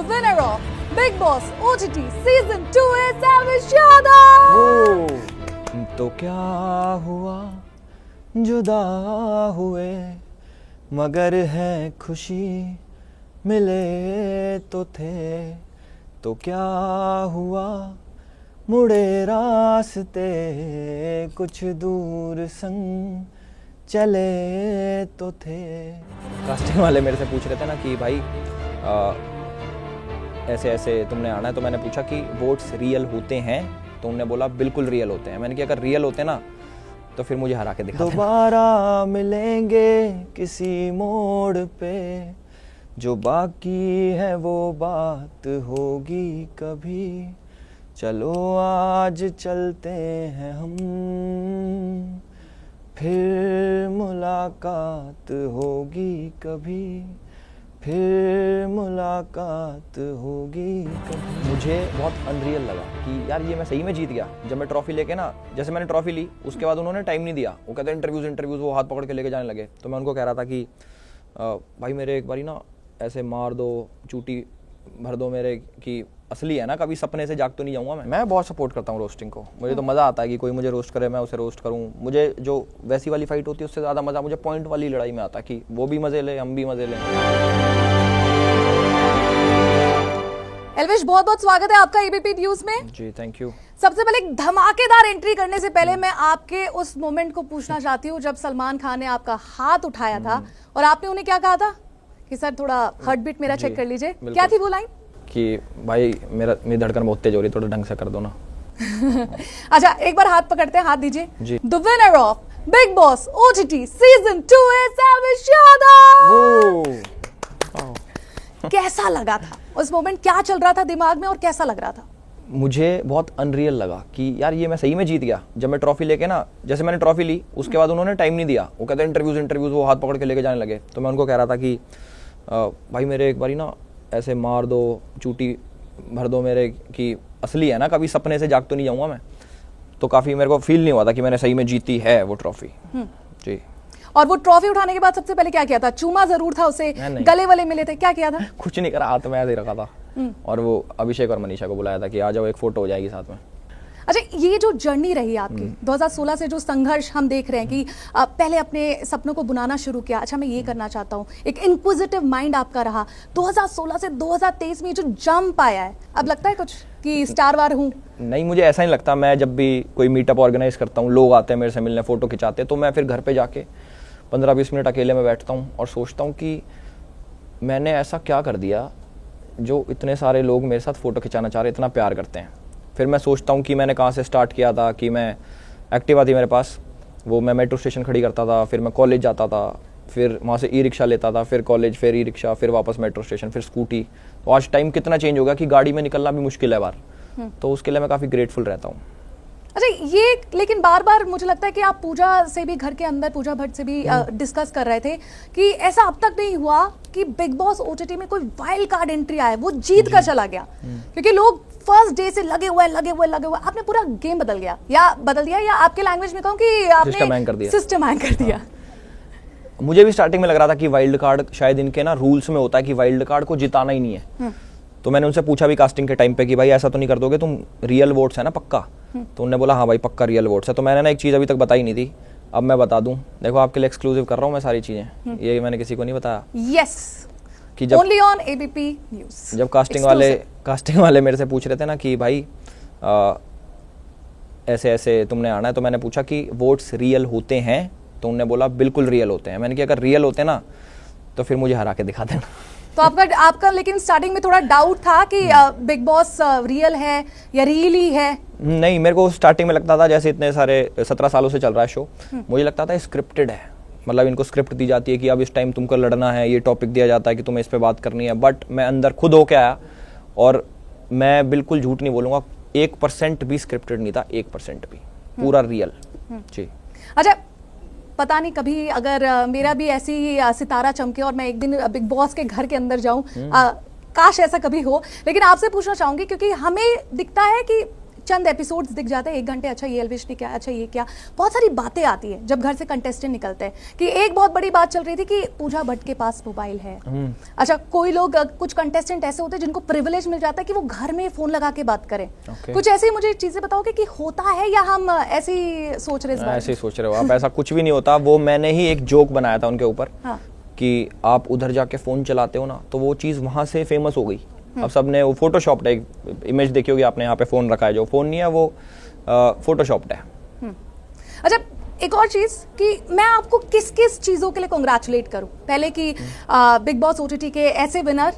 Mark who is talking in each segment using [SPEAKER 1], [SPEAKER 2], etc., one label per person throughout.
[SPEAKER 1] The winner of Bigg Boss OTT Season 2 is Elvish Yadav.
[SPEAKER 2] तो क्या हुआ जुदा हुए मगर है खुशी मिले तो थे तो क्या हुआ मुड़े रास्ते कुछ दूर संग चले तो थे। कास्टिंग वाले मेरे से पूछ रहे थे ना कि भाई ऐसे ऐसे तुमने आना है, तो मैंने पूछा कि वोट्स रियल होते हैं, तो उन्होंने बोला बिल्कुल रियल होते हैं। मैंने कहा अगर रियल होते ना तो फिर मुझे हरा के दिखा। दोबारा मिलेंगे किसी मोड़ पे, जो बाकी है वो बात होगी कभी, चलो आज चलते हैं हम, फिर मुलाकात होगी कभी, फिर मुलाकात होगी कभी। मुझे बहुत अनरियल लगा कि यार ये मैं सही में जीत गया। जब मैं ट्रॉफी लेके ना, जैसे मैंने ट्रॉफी ली उसके बाद उन्होंने टाइम नहीं दिया, वो कहते इंटरव्यूज़ वो हाथ पकड़ के लेके जाने लगे। तो मैं उनको कह रहा था कि भाई मेरे एक बारी ना ऐसे मार दो, चूटी भर दो मेरे कि असली है ना, कभी सपने से जाग तो नहीं जाऊंगा। मैं बहुत सपोर्ट करता हूँ रोस्टिंग को। मुझे तो मज़ा आता है कि कोई मुझे रोस्ट करे, मैं उसे रोस्ट करूँ। मुझे जो वैसी वाली फाइट होती है उससे ज़्यादा मज़ा मुझे पॉइंट वाली लड़ाई में आता है कि वो भी मज़े ले, हम भी मज़े लें।
[SPEAKER 1] एल्विश, बहुत बहुत स्वागत है आपका एबीपी न्यूज में।
[SPEAKER 2] जी थैंक यू।
[SPEAKER 1] सबसे पहले एक धमाकेदार एंट्री करने से पहले मैं आपके उस मोमेंट को पूछना चाहती हूँ जब सलमान खान ने आपका हाथ उठाया था और आपने उन्हें क्या कहा था कि सर थोड़ा हार्ट बीट मेरा चेक कर लीजिए, क्या थी वो लाइन? कि
[SPEAKER 2] भाई मेरी धड़कन बहुत तेज हो रही है, थोड़ा ढंग से कर दो ना।
[SPEAKER 1] अच्छा, एक बार हाथ पकड़ते हैं, हाथ दीजिए। The winner of big boss OTT season 2 is Elvish Yadav. कैसा लगा था उस मोमेंट, क्या चल रहा था दिमाग में और कैसा लग रहा था?
[SPEAKER 2] मुझे बहुत अनरियल लगा कि यार ये मैं सही में जीत गया। जब मैं ट्रॉफी लेके ना, जैसे मैंने ट्रॉफी ली उसके बाद उन्होंने टाइम नहीं दिया, वो कहते इंटरव्यूज़ वो हाथ पकड़ के लेके जाने लगे। तो मैं उनको कह रहा था कि भाई मेरे एक बारी ना ऐसे मार दो, चूटी भर दो मेरे कि असली है ना, कभी सपने से जाग तो नहीं जाऊंगा मैं। तो काफ़ी मेरे को फील नहीं हुआ था कि मैंने सही में जीती है वो ट्रॉफी। जी।
[SPEAKER 1] और वो ट्रॉफी उठाने के बाद सबसे पहले क्या किया था? चूमा जरूर था उसे, गले वाले मिले थे, क्या किया था?
[SPEAKER 2] कुछ नहीं करा, हाथ में ऐसे ही रखा था और वो अभिषेक और मनीषा को बुलाया था कि आ जाओ एक फोटो हो जाएगी साथ में।
[SPEAKER 1] अच्छा, ये जो जर्नी रही आपकी 2016 से, जो संघर्ष हम देख रहे हैं कि पहले अपने सपनों को बुनाना शुरू किया, अच्छा मैं ये करना चाहता हूँ, एक इंक्विजिटिव माइंड आपका रहा, 2016 से 2023 में जो जंप आया है, अब लगता है कुछ कि स्टार वार हूँ?
[SPEAKER 2] नहीं, मुझे ऐसा नहीं लगता। मैं जब भी कोई मीटअप ऑर्गेनाइज करता हूँ, लोग आते हैं मेरे से मिलने, फोटो खिंचाते हैं, तो मैं फिर घर पे जाके 15-20 मिनट अकेले में बैठता हूँ और सोचता हूँ कि मैंने ऐसा क्या कर दिया जो इतने सारे लोग मेरे साथ फ़ोटो खिंचाना चाह रहे, इतना प्यार करते हैं। फिर मैं सोचता हूँ कि मैंने कहाँ से स्टार्ट किया था, कि मैं एक्टिवा थी मेरे पास, वो मैं मेट्रो स्टेशन खड़ी करता था, फिर मैं कॉलेज जाता था, फिर वहाँ से ई रिक्शा लेता था, फिर कॉलेज, फिर ई रिक्शा, फिर वापस मेट्रो स्टेशन, फिर स्कूटी। तो आज टाइम कितना चेंज हो गया कि गाड़ी में निकलना भी मुश्किल है बार। तो उसके लिए मैं काफ़ी ग्रेटफुल रहता हूँ।
[SPEAKER 1] अच्छा, ये लेकिन बार बार मुझे लगता है कि आप पूजा से भी, घर के अंदर पूजा भट्ट से भी डिस्कस कर रहे थे कि ऐसा अब तक नहीं हुआ कि बिग बॉस ओटीटी में कोई वाइल्ड कार्ड एंट्री आया, वो जीत कर चला गया, क्योंकि लोग फर्स्ट डे से लगे हुए। आपने पूरा गेम बदल दिया, या आपके लैंग्वेज में कहूँ कि आपने सिस्टम हैंग कर दिया।
[SPEAKER 2] मुझे भी स्टार्टिंग में लग रहा था कि वाइल्ड कार्ड शायद इनके ना रूल्स में होता है कि वाइल्ड कार्ड को जिताना ही नहीं है। तो मैंने उनसे पूछा भी कास्टिंग के टाइम पे कि भाई ऐसा तो नहीं कर दोगे तुम, रियल वोट्स है ना पक्का? तो उन्होंने बोला हाँ भाई पक्का रियल वोट्स है। तो मैंने ना एक चीज़ अभी तक बताई नहीं थी, अब मैं बता दूं। देखो आपके लिए एक्सक्लूसिव कर रहा हूँ मैं सारी चीज़ें, ये मैंने किसी को नहीं बताया।
[SPEAKER 1] यस, कि जब ओनली ऑन एबीपी न्यूज़।
[SPEAKER 2] जब कास्टिंग वाले मेरे से पूछ रहे थे ना कि भाई ऐसे ऐसे तुमने आना है, तो मैंने पूछा कि वोट्स रियल होते हैं, तो उन्होंने बोला बिल्कुल रियल होते हैं। मैंने कहा अगर रियल होते ना तो फिर मुझे हरा के दिखा देना।
[SPEAKER 1] तो आपका लेकिन स्टार्टिंग में थोड़ा डाउट था कि बिग बॉस रियल है या रियली है?
[SPEAKER 2] नहीं, मेरे को स्टार्टिंग में लगता था, जैसे इतने सारे 17 सालों से चल रहा है शो, मुझे लगता था स्क्रिप्टेड है। मतलब इनको स्क्रिप्ट दी जाती है कि अब इस टाइम तुमको लड़ना है, ये टॉपिक दिया जाता है कि तुम्हें इस पे बात करनी है। बट मैं अंदर खुद होके आया और मैं बिल्कुल झूठ नहीं बोलूँगा, 1% भी स्क्रिप्टेड नहीं था, 1% भी, पूरा रियल। जी।
[SPEAKER 1] अच्छा, पता नहीं कभी अगर मेरा भी ऐसी सितारा चमके और मैं एक दिन बिग बॉस के घर के अंदर जाऊं, काश ऐसा कभी हो। लेकिन आपसे पूछना चाहूंगी, क्योंकि हमें दिखता है कि चंद एपिसोड्स दिख जाते हैं 1 घंटे, अच्छा ये एल्विश ने किया, अच्छा ये क्या, बहुत सारी बातें आती है जब घर से कंटेस्टेंट निकलते हैं कि एक बहुत बड़ी बात चल रही थी कि पूजा भट्ट के पास मोबाइल है। अच्छा, कोई लोग कुछ कंटेस्टेंट ऐसे होते हैं जिनको प्रिविलेज मिल जाता है कि वो घर में फोन लगा के बात करें। कुछ ऐसे ही मुझे चीजें बताओगे कि होता है या हम ऐसे ही सोच रहे हैं?
[SPEAKER 2] ऐसे ही सोच रहे हो आप, ऐसा कुछ भी नहीं होता। वो मैंने ही एक जोक बनाया था उनके ऊपर कि आप उधर जाके फोन चलाते हो ना, तो वो चीज वहां से फेमस हो गई। अब सबने वो फोटोशॉप्ड है, एक इमेज देखी होगी आपने, यहाँ पे फोन रखा है, जो फोन नहीं है वो फोटोशॉप्ड है।
[SPEAKER 1] अच्छा, एक और चीज कि मैं आपको किस किस चीजों के लिए कांग्रेचुलेट करूं? पहले कि बिग बॉस ओटीटी के ऐसे विनर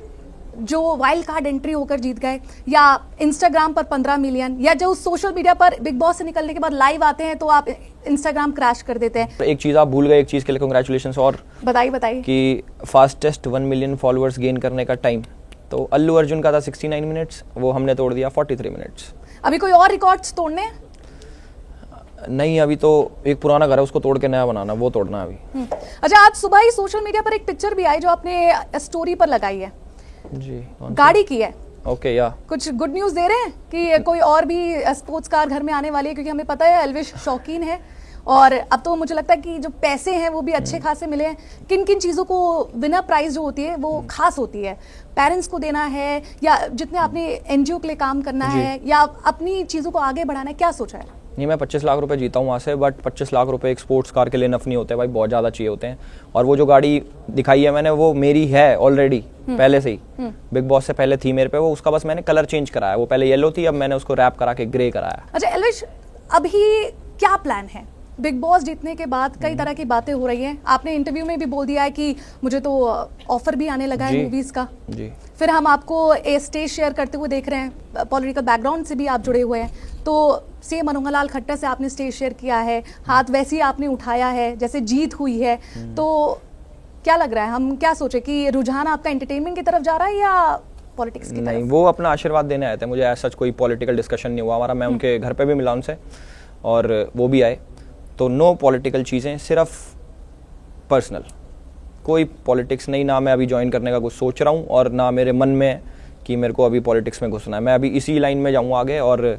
[SPEAKER 1] जो वाइल्ड कार्ड एंट्री होकर जीत गए, या इंस्टाग्राम पर 15 मिलियन, या जो सोशल मीडिया पर बिग बॉस से निकलने के बाद लाइव आते हैं तो आप इंस्टाग्राम क्रैश कर देते हैं।
[SPEAKER 2] एक चीज आप भूल गए, एक चीज के लिए कांग्रेचुलेशंस और
[SPEAKER 1] बताइए
[SPEAKER 2] कि फास्टेस्ट 1 मिलियन फॉलोअर्स गेन करने का टाइम तो अल्लू अर्जुन का था 69 मिनट्स, वो हमने तोड़ दिया 43 मिनट्स।
[SPEAKER 1] अभी कोई और रिकॉर्ड्स तोड़ने हैं?
[SPEAKER 2] नहीं, अभी तो एक पुराना घर है उसको तोड़ के नया बनाना, वो तोड़ना है अभी।
[SPEAKER 1] अच्छा, आज सुबह ही सोशल मीडिया पर एक पिक्चर भी आई जो आपने स्टोरी पर लगाई है
[SPEAKER 2] जी,
[SPEAKER 1] गाड़ी की है।
[SPEAKER 2] ओके, या
[SPEAKER 1] कुछ गुड न्यूज दे रहे हैं कि कोई और भी स्पोर्ट्स कार घर में आने वाली है? क्योंकि हमें पता है एल्विश शौकीन है और अब तो मुझे लगता है कि जो पैसे हैं वो भी अच्छे खासे मिले हैं। किन किन चीज़ों को विनर प्राइज जो होती है वो खास होती है? पेरेंट्स को देना है, या जितने अपने एनजीओ के लिए काम करना है, या अपनी चीज़ों को आगे बढ़ाना है? क्या सोचा है?
[SPEAKER 2] नहीं, मैं 25 लाख रुपए जीता हूँ वहाँ से, बट 25 लाख रुपए एक स्पोर्ट्स कार के लिए नफ नहीं होते भाई, बहुत ज़्यादा चाहिए होते हैं। और वो जो गाड़ी दिखाई है मैंने, वो मेरी है ऑलरेडी पहले से ही, बिग बॉस से पहले थी मेरे पे वो, उसका बस मैंने कलर चेंज कराया। वो पहले येलो थी, अब मैंने उसको रैप करा के ग्रे कराया।
[SPEAKER 1] अच्छा एल्विश, अभी क्या प्लान है? बिग बॉस जीतने के बाद कई तरह की बातें हो रही हैं, आपने इंटरव्यू में भी बोल दिया है कि मुझे तो ऑफर भी आने लगा है मूवीज का
[SPEAKER 2] जी।
[SPEAKER 1] फिर हम आपको स्टेज शेयर करते हुए देख रहे हैं, पॉलिटिकल बैकग्राउंड से भी आप जुड़े हुए हैं, तो सीएम मनोहर लाल खट्टर से आपने स्टेज शेयर किया है, हाथ वैसे ही आपने उठाया है जैसे जीत हुई है। तो क्या लग रहा है, हम क्या सोचे कि रुझान आपका एंटरटेनमेंट की तरफ जा रहा है या पॉलिटिक्स की तरफ?
[SPEAKER 2] नहीं, वो अपना आशीर्वाद देने आए थे, मुझे ऐसा कोई पॉलिटिकल डिस्कशन नहीं हुआ हमारा। मैं उनके घर पे भी मिला उनसे और वो भी आए, तो नो पॉलिटिकल चीज़ें, सिर्फ पर्सनल, कोई पॉलिटिक्स नहीं। ना मैं अभी ज्वाइन करने का कुछ सोच रहा हूँ और ना मेरे मन में कि मेरे को अभी पॉलिटिक्स में घुसना है। मैं अभी इसी लाइन में जाऊँगा आगे और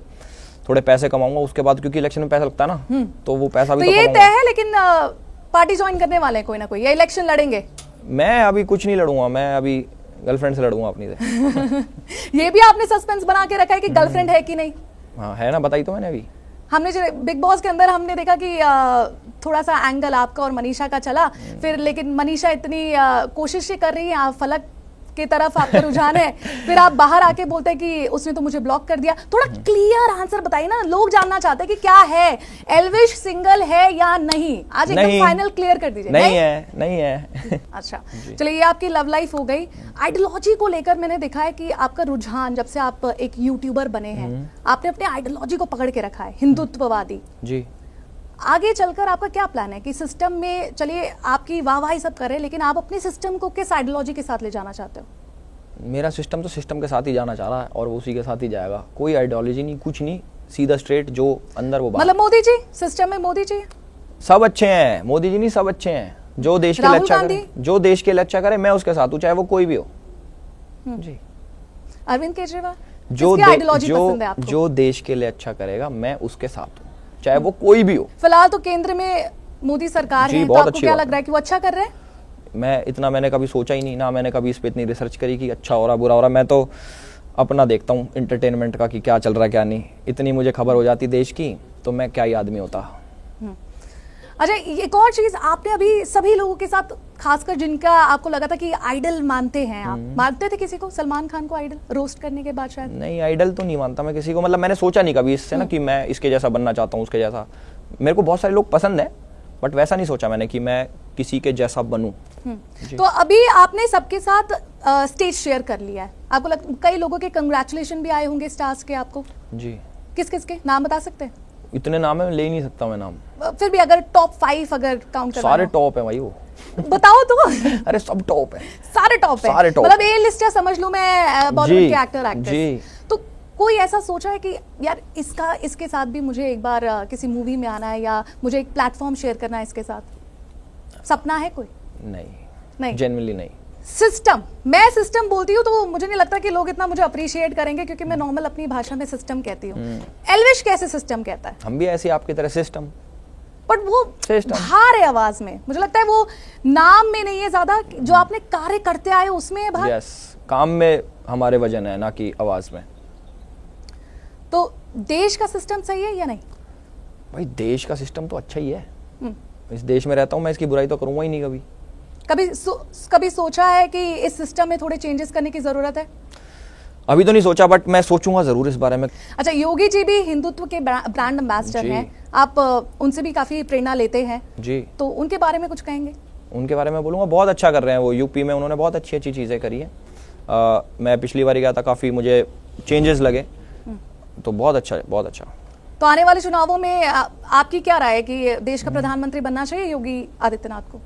[SPEAKER 2] थोड़े पैसे कमाऊंगा उसके बाद, क्योंकि इलेक्शन में पैसा लगता है ना, तो वो पैसा भी
[SPEAKER 1] तो ये तय है। लेकिन पार्टी ज्वाइन करने वाले हैं कोई ना कोई, या इलेक्शन लड़ेंगे?
[SPEAKER 2] मैं अभी कुछ नहीं लड़ूंगा, मैं अभी गर्लफ्रेंड से लड़ूंगा अपनी से।
[SPEAKER 1] ये भी आपने सस्पेंस बना के रखा है कि गर्लफ्रेंड है कि नहीं?
[SPEAKER 2] हाँ है ना, बताई तो मैंने अभी।
[SPEAKER 1] हमने जो बिग बॉस के अंदर हमने देखा कि थोड़ा सा एंगल आपका और मनीषा का चला, फिर लेकिन मनीषा इतनी कोशिशें कर रही है, फलक की तरफ आपका रुझान है, फिर आप बाहर आके बोलते हैं कि उसने तो मुझे ब्लॉक कर दिया। थोड़ा क्लियर आंसर बताइए ना, लोग जानना चाहते हैं कि क्या है, एल्विश सिंगल है या नहीं? आज एकदम फाइनल क्लियर कर दीजिए।
[SPEAKER 2] नहीं है।
[SPEAKER 1] अच्छा चलिए, ये आपकी लव लाइफ हो गई। आइडियोलॉजी को लेकर मैंने देखा है कि आपका रुझान, जब से आप एक यूट्यूबर बने हैं, आपने अपने आइडियोलॉजी को पकड़ के रखा है, हिंदुत्ववादी जी। आगे चलकर आपका क्या प्लान है कि सिस्टम में, चलिए आपकी वाहवाही सब कर रहे हैं, लेकिन आप अपने सिस्टम को किस आइडियोलॉजी के साथ ले जाना चाहते हो?
[SPEAKER 2] मेरा सिस्टम तो सिस्टम के साथ ही जाना चाह रहा है और वो उसी के साथ ही जाएगा, कोई आइडियोलॉजी नहीं, कुछ नहीं, सीधा स्ट्रेट जो अंदर वो बात।
[SPEAKER 1] मतलब मोदी जी, सिस्टम में मोदी जी
[SPEAKER 2] सब अच्छे हैं, मोदी जी नहीं सब अच्छे हैं, जो देश के लिए अच्छा करे, जो देश के लिए अच्छा करे, मैं उसके साथ हूँ, चाहे वो कोई भी हो जी।
[SPEAKER 1] अरविंद केजरीवाल
[SPEAKER 2] जो देश के लिए अच्छा करेगा, मैं उसके साथ हूँ, चाहे वो कोई भी हो।
[SPEAKER 1] फिलहाल तो केंद्र में मोदी सरकार है, तो आपको क्या लग रहा है कि वो अच्छा कर रहे हैं?
[SPEAKER 2] मैंने कभी सोचा ही नहीं, ना मैंने कभी इस पे इतनी रिसर्च करी कि अच्छा हो रहा बुरा हो रहा। मैं तो अपना देखता हूँ एंटरटेनमेंट का कि क्या चल रहा है क्या नहीं, इतनी मुझे खबर हो जाती देश की, तो मैं क्या ही आदमी होता।
[SPEAKER 1] अच्छा, एक और चीज, आपने अभी सभी लोगों के साथ, खासकर जिनका आपको लगा था कि आइडल मानते हैं, आप मानते थे किसी को? सलमान खान को आइडल रोस्ट करने के बाद शायद?
[SPEAKER 2] नहीं, आइडल तो नहीं मानता मैं किसी को, मतलब मैंने सोचा नहीं कभी इससे ना कि मैं इसके जैसा बनना चाहता हूँ, उसके जैसा। मेरे को बहुत सारे लोग पसंद है, बट वैसा नहीं सोचा मैंने कि मैं किसी के जैसा बनूं।
[SPEAKER 1] तो अभी आपने सबके साथ स्टेज शेयर कर लिया है, आपको कई लोगों के कंग्रेचुलेशन भी आए होंगे स्टार्स के आपको जी। किस किस के नाम बता सकते हैं?
[SPEAKER 2] इतने नाम है, ले ही नहीं सकता मैं नाम।
[SPEAKER 1] फिर भी अगर टॉप 5 अगर काउंट करना,
[SPEAKER 2] सारे टॉप है भाई वो।
[SPEAKER 1] बताओ तो।
[SPEAKER 2] अरे सब टॉप है,
[SPEAKER 1] सारे टॉप है,
[SPEAKER 2] सारे टॉप,
[SPEAKER 1] मतलब ए लिस्ट समझ लूं मैं बॉलीवुड के एक्टर एक्ट्रेस। तो कोई ऐसा सोचा है कि यार इसके साथ भी मुझे एक बार किसी मूवी में आना है, या मुझे एक प्लेटफॉर्म शेयर करना है इसके साथ? सपना है कोई?
[SPEAKER 2] नहीं, जेन्युइनली नहीं।
[SPEAKER 1] सिस्टम, मैं सिस्टम बोलती हूँ तो मुझे नहीं लगता कि लोग इतना मुझे अप्रिशिएट करेंगे, क्योंकि मैं नॉर्मल अपनी भाषा में सिस्टम कहती हूँ। एल्विश कैसे सिस्टम कहता है?
[SPEAKER 2] हम भी ऐसे आपकी तरह सिस्टम,
[SPEAKER 1] बट वो
[SPEAKER 2] सिस्टम
[SPEAKER 1] भार है आवाज में, मुझे लगता है वो नाम में नहीं है ज्यादा, जो आपने कार्य करते आए उसमें है भार।
[SPEAKER 2] यस, काम में हमारे वजन है, ना कि आवाज में।
[SPEAKER 1] तो देश का सिस्टम सही है या नहीं?
[SPEAKER 2] भाई देश का सिस्टम तो अच्छा ही है, इस देश में रहता हूँ मैं, इसकी बुराई तो करूंगा ही नहीं कभी।
[SPEAKER 1] कभी सोचा है कि इस सिस्टम में थोड़े चेंजेस करने की जरूरत है?
[SPEAKER 2] अभी तो नहीं सोचा, बट मैं सोचूंगा जरूर इस बारे में।
[SPEAKER 1] अच्छा, योगी जी भी हिंदुत्व के ब्रांड एम्बेसडर हैं, आप उनसे भी काफी प्रेरणा लेते हैं
[SPEAKER 2] जी,
[SPEAKER 1] तो उनके बारे में कुछ कहेंगे?
[SPEAKER 2] उनके बारे में बोलूँगा, बहुत अच्छा कर रहे हैं वो। यूपी में उन्होंने बहुत अच्छी अच्छी चीज़ें करी है। मैं पिछली बार गया था, काफ़ी मुझे चेंजेस लगे, तो बहुत अच्छा है, बहुत अच्छा।
[SPEAKER 1] तो आने वाले चुनावों में आपकी क्या राय है कि देश का प्रधानमंत्री बनना चाहिए योगी आदित्यनाथ को?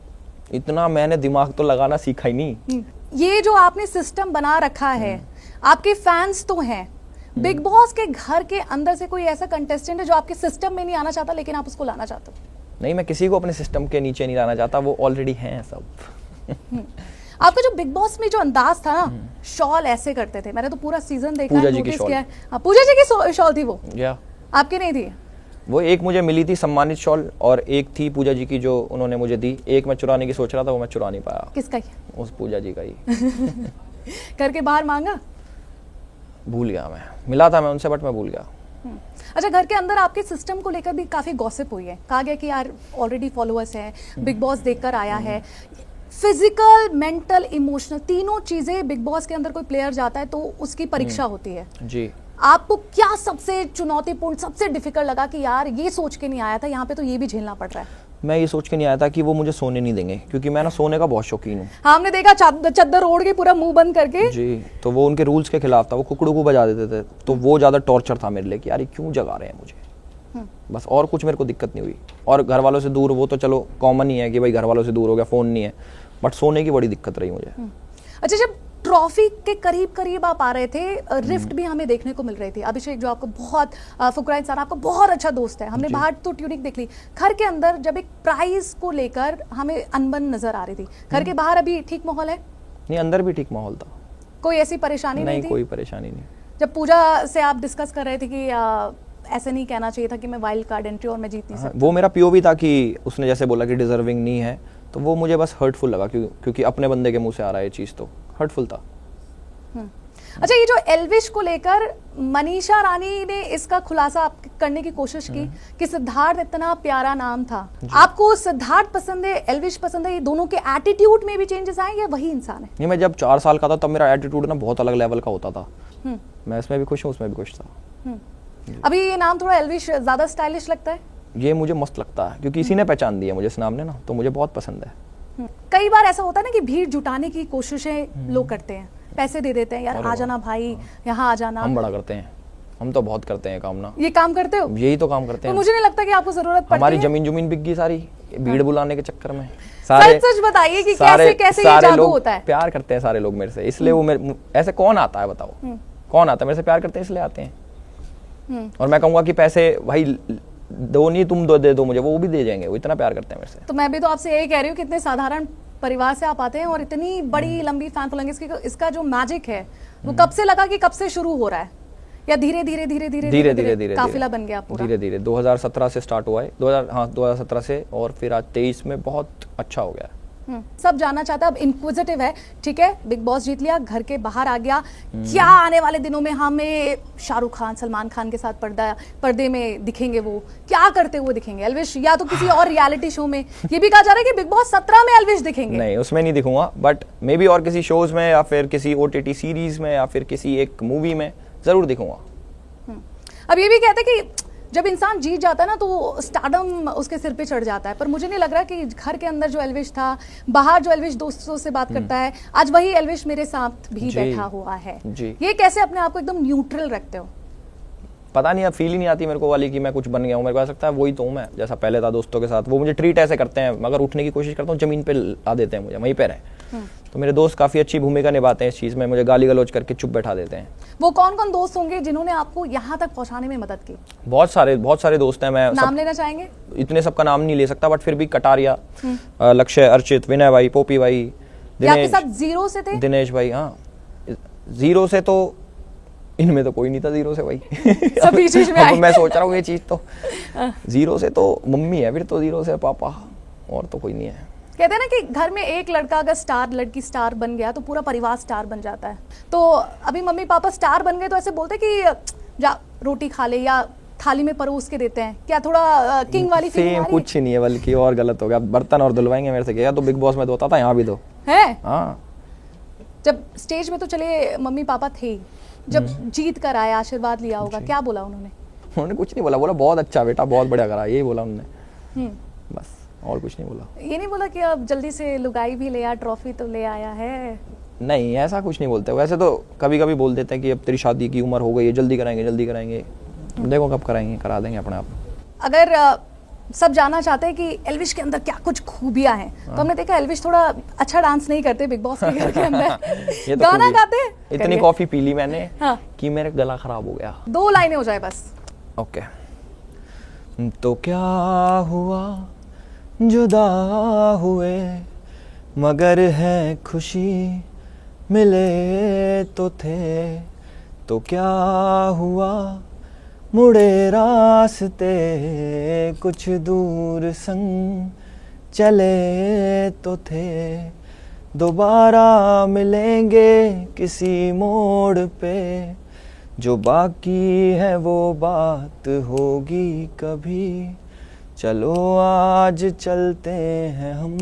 [SPEAKER 2] इतना मैंने दिमाग तो लगाना सीखा ही नहीं।
[SPEAKER 1] ये जो आपने सिस्टम बना रखा है, आपके फैंस तो हैं, बिग बॉस के घर के अंदर से कोई ऐसा कंटेस्टेंट है जो आपके सिस्टम में नहीं आना चाहता लेकिन आप उसको लाना चाहते हो?
[SPEAKER 2] नहीं, मैं किसी को अपने सिस्टम के नीचे नहीं लाना चाहता, वो ऑलरेडी हैं सब।
[SPEAKER 1] आपका जो बिग बॉस में जो अंदाज था ना, शॉल ऐसे करते थे, मैंने तो पूरा सीजन देखा है,
[SPEAKER 2] पूजा जी की
[SPEAKER 1] नोटिस
[SPEAKER 2] शॉल।
[SPEAKER 1] किया है। हाँ, पूजा जी की शॉल थी वो,
[SPEAKER 2] या
[SPEAKER 1] आपकी नहीं थी?
[SPEAKER 2] वो एक मुझे मिली थी सम्मानित शॉल, और एक थी पूजा जी की जो उन्होंने मुझे दी। एक मैं चुराने की सोच रहा था, वो मैं चुरा नहीं पाया।
[SPEAKER 1] किसका?
[SPEAKER 2] उस पूजा जी का ही।
[SPEAKER 1] करके बाहर मांगा?
[SPEAKER 2] भूल गया मैं, मिला था मैं उनसे, बट मैं भूल गया।
[SPEAKER 1] अच्छा, घर के अंदर आपके सिस्टम को लेकर भी काफी गॉसिप हुई है, कहा गया कि यार ऑलरेडी फॉलोअर्स हैं, बिग बॉस देखकर आया है। फिजिकल, मेंटल, इमोशनल, तीनों चीजें बिग बॉस के अंदर कोई प्लेयर जाता है तो उसकी परीक्षा होती है
[SPEAKER 2] जी।
[SPEAKER 1] आपको क्या सबसे चुनौतीपूर्ण, सबसे डिफिकल्ट लगा कि यार ये सोच के नहीं आया था, यहाँ पे तो ये भी झेलना पड़ रहा है?
[SPEAKER 2] मैं ये सोच के नहीं आया था कि वो मुझे सोने नहीं देंगे, क्योंकि मैं ना सोने का बहुत शौकीन हूँ।
[SPEAKER 1] हाँ, हमने देखा चद्दर ओढ़ के पूरा मुंह बंद करके।
[SPEAKER 2] जी, तो वो उनके रूल्स के खिलाफ था, वो कुकड़ू को बजा देते थे, तो वो ज़्यादा टॉर्चर था मेरे लिए कि यार ये क्यों जगा रहे हैं मुझे। बस, और कुछ मेरे को दिक्कत नहीं हुई। और घर वालों से दूर, वो तो चलो कॉमन ही है कि भाई घर वालों से दूर हो गया, फ़ोन नहीं है, बट सोने की बड़ी दिक्कत रही मुझे।
[SPEAKER 1] अच्छा, जब ट्रॉफी के करीब करीब आप आ रहे थे, रिफ्ट भी हमें देखने को मिल रही थी। अभिषेक जो आपको बहुत, फुकरा इंसान आपका बहुत अच्छा दोस्त है, हमने बाहर तो ट्यूनिक देख ली, घर के अंदर जब एक प्राइज को लेकर हमें अनबन नजर आ रही थी। घर के बाहर अभी ठीक माहौल है?
[SPEAKER 2] नहीं, अंदर भी ठीक माहौल था,
[SPEAKER 1] कोई ऐसी परेशानी नहीं थी?
[SPEAKER 2] कोई परेशानी नहीं।
[SPEAKER 1] जब पूजा से आप डिस्कस कर रहे थे कि ऐसे नहीं कहना चाहिए था कि मैं वाइल्ड कार्ड एंट्री और मैं जीत नहीं सकता,
[SPEAKER 2] वो मेरा पीओवी था कि उसने जैसे बोला कि डिजर्विंग नहीं है, तो वो मुझे बस हर्टफुल लगा, क्योंकि अपने बंदे के मुंह से आ रहा है ये चीज़, तो हर्टफुल था।
[SPEAKER 1] अच्छा, ये जो एल्विश को लेकर मनीषा रानी ने इसका खुलासा करने की कोशिश की कि सिद्धार्थ इतना प्यारा नाम था। आपको सिद्धार्थ पसंद है, एल्विश पसंद है, ये दोनों के एटीट्यूड में भी चेंजेस आए या वही इंसान है?
[SPEAKER 2] नहीं, मैं जब 4 साल का था तब मेरा एटीट्यूड ना बहुत अलग लेवल का होता था। मैं इसमें भी खुश हूँ, उसमें भी खुश था।
[SPEAKER 1] अभी ये नाम थोड़ा एल्विश ज्यादा स्टाइलिश लगता है?
[SPEAKER 2] ये मुझे मस्त लगता है, क्योंकि इसी ने पहचान दी है मुझे इस नाम ने ना, तो मुझे बहुत पसंद है।
[SPEAKER 1] कई बार ऐसा होता है ना कि भीड़ जुटाने की कोशिशें लोग करते हैं, पैसे दे देते हैं, यार आ जाना भाई, यहाँ आ जाना।
[SPEAKER 2] हम बड़ा करते हैं, हम तो बहुत करते हैं काम ना।
[SPEAKER 1] ये काम करते हो?
[SPEAKER 2] यही तो काम करते
[SPEAKER 1] तो
[SPEAKER 2] हैं।
[SPEAKER 1] मुझे नहीं लगता कि आपको जरूरत पड़ती
[SPEAKER 2] हमारी
[SPEAKER 1] है।
[SPEAKER 2] जमीन बिक गई सारी, भीड़ बुलाने के चक्कर में।
[SPEAKER 1] सच बताइए कि कैसे ये जादू होता है?
[SPEAKER 2] प्यार करते हैं सारे लोग मेरे से, इसलिए वो मेरे ऐसे कौन आता है बताओ? कौन आता है? मेरे से प्यार करते हैं इसलिए आते हैं। और मैं कहूंगा कि पैसे भाई दो नहीं, तुम दे दो मुझे, वो भी दे जाएंगे, वो इतना प्यार करते हैं मेरे से।
[SPEAKER 1] तो मैं भी तो आपसे यही कह रही हूँ, कितने साधारण परिवार से आप आते हैं और इतनी बड़ी लंबी फैन फॉलोइंग, इसका जो मैजिक है वो कब से लगा कि कब से शुरू हो रहा है, या धीरे धीरे काफिला बन गया पूरा?
[SPEAKER 2] धीरे 2017 से स्टार्ट हुआ है। 2017 से, और फिर आज 23 में बहुत अच्छा हो गया।
[SPEAKER 1] सब जानना चाहता है, अब इंक्विजिटिव है, ठीक है, बिग बॉस जीत लिया, घर के बाहर आ गया, क्या आने वाले दिनों में हमें शाहरुख खान, सलमान खान के साथ पर्दे में दिखेंगे? वो क्या करते हुए दिखेंगे एल्विश, या तो किसी और रियलिटी शो में? ये भी कहा जा रहा है कि बिग बॉस 17 में एल्विश दिखेंगे।
[SPEAKER 2] नहीं, उसमें नहीं दिखूंगा, बट मे बी और किसी शोज में, या फिर किसी OTT सीरीज में, या फिर किसी एक मूवी में जरूर दिखूंगा।
[SPEAKER 1] अब ये भी कहते हैं कि जब इंसान जीत जाता है ना तो स्टारडम उसके सिर पे चढ़ जाता है, पर मुझे नहीं लग रहा कि घर के अंदर जो एल्विश था, बाहर जो एल्विश दोस्तों से बात करता है, आज वही एल्विश मेरे साथ भी बैठा हुआ है। ये कैसे अपने आप को एकदम न्यूट्रल रखते हो?
[SPEAKER 2] पता नहीं, अब फील ही नहीं आती मेरे को वाली कि मैं कुछ बन गया हूँ। मेरे को ऐसा लगता है वही तो हूँ मैं, जैसा पहले था दोस्तों के साथ। वो मुझे ट्रीट ऐसे करते हैं, मगर उठने की कोशिश करता हूँ जमीन पे ला देते हैं मुझे, वहीं पे रहे। तो मेरे दोस्त काफी अच्छी भूमिका निभाते हैं इस चीज में, मुझे गाली गलौज करके चुप बैठा देते हैं।
[SPEAKER 1] वो कौन कौन दोस्त होंगे जिन्होंने आपको यहाँ तक पहुँचाने में मदद की?
[SPEAKER 2] बहुत सारे दोस्त हैं। मैं
[SPEAKER 1] नाम लेना चाहेंगे?
[SPEAKER 2] इतने सबका नाम नहीं ले सकता, बट फिर भी कटारिया, लक्ष्य, अर्चित, विनय भाई, पोपी भाई,
[SPEAKER 1] ये आपके साथ जीरो से थे?
[SPEAKER 2] दिनेश भाई, हाँ, जीरो से तो इनमें तो कोई नहीं था, जीरो से भाई
[SPEAKER 1] सब बीच बीच में आए।
[SPEAKER 2] मैं सोच रहा हूँ ये चीज तो जीरो से तो मम्मी है, फिर तो जीरो से पापा, और तो कोई नहीं है।
[SPEAKER 1] कहते हैं ना कि घर में एक लड़का अगर स्टार, लड़की स्टार बन गया तो पूरा परिवार स्टार बन जाता है। तो अभी मम्मी पापा स्टार बन गए तो ऐसे बोलते कि जा रोटी खा ले, या थाली में परोस के देते हैं, क्या थोड़ा किंग वाली फीलिंग आ रही है?
[SPEAKER 2] कुछ नहीं है, बल्कि और गलत हो गया। बर्तन और धुलवाएंगे मेरे से, क्या तो बिग बॉस में धोता था, यहाँ भी दो
[SPEAKER 1] है।
[SPEAKER 2] हाँ,
[SPEAKER 1] जब स्टेज में तो चले मम्मी पापा थे ही, जब जीत कर आए, आशीर्वाद लिया होगा, क्या बोला उन्होंने?
[SPEAKER 2] उन्होंने कुछ नहीं बोला, बोला बहुत अच्छा बेटा, बहुत बढ़िया करा, यही बोला उन्होंने, बस, और कुछ नहीं बोला।
[SPEAKER 1] ये नहीं बोला कि अब जल्दी से लुगाई भी ले आ, ट्रॉफी तो ले आया है?
[SPEAKER 2] नहीं, ऐसा कुछ नहीं बोलते। वैसे तो कभी कभी बोल देते हैं कि अब तेरी शादी की उम्र हो गई है, जल्दी कराएंगे, जल्दी कराएंगे। देखो कब कराएंगे, करा देंगे अपने आप।
[SPEAKER 1] अगर सब जानना चाहते हैं कि एल्विश के अंदर क्या कुछ खूबियां हैं, तो हमने देखा एल्विश थोड़ा अच्छा डांस नहीं करते बिग बॉस के घर के अंदर।
[SPEAKER 2] ये तो
[SPEAKER 1] गाना गाते हैं?
[SPEAKER 2] इतनी
[SPEAKER 1] करिए।
[SPEAKER 2] कॉफी पी ली मैंने
[SPEAKER 1] हाँ।
[SPEAKER 2] कि मेरा गला खराब हो गया।
[SPEAKER 1] 2 लाइनें हो जाए बस।
[SPEAKER 2] ओके। तो क्या हुआ जुदा हुए, मगर है खुशी मिले तो थे। तो क्या हुआ मुड़े रास्ते, कुछ दूर संग चले तो थे। दोबारा मिलेंगे किसी मोड़ पे, जो बाकी है वो बात होगी कभी। चलो आज चलते हैं हम,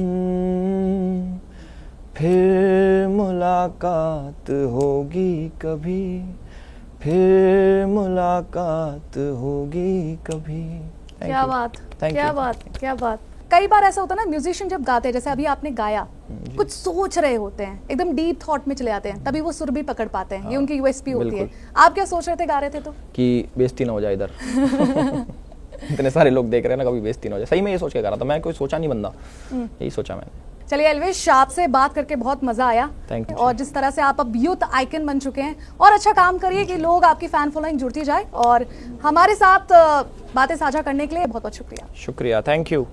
[SPEAKER 2] फिर मुलाकात होगी कभी, फिर मुलाकात होगी कभी।
[SPEAKER 1] क्या बात,
[SPEAKER 2] Thank
[SPEAKER 1] क्या
[SPEAKER 2] you.
[SPEAKER 1] बात, क्या बात। कई बार ऐसा होता है ना, म्यूजिशियन जब गाते हैं, जैसे अभी आपने गाया, कुछ सोच रहे होते हैं, एकदम डीप थॉट में चले जाते हैं, तभी वो सुर भी पकड़ पाते हैं। ये उनकी यूएसपी होती है। आप क्या सोच रहे थे गा रहे थे तो?
[SPEAKER 2] कि बेइज्जती ना हो जाए इधर इतने सारे लोग देख रहे हैं ना, कभी बेइज्जती ना हो जाए। सही में ये सोच के गा रहा था मैं, कोई सोचा नहीं बंदा, यही सोचा मैंने।
[SPEAKER 1] चलिए एल्विश, आपसे बात करके बहुत मजा आया।
[SPEAKER 2] Thank you.
[SPEAKER 1] और जिस तरह से आप अब यूथ आइकन बन चुके हैं, और अच्छा काम करिए कि लोग आपकी फैन फॉलोइंग जुड़ती जाए। और हमारे साथ बातें साझा करने के लिए बहुत बहुत शुक्रिया।
[SPEAKER 2] शुक्रिया, थैंक यू।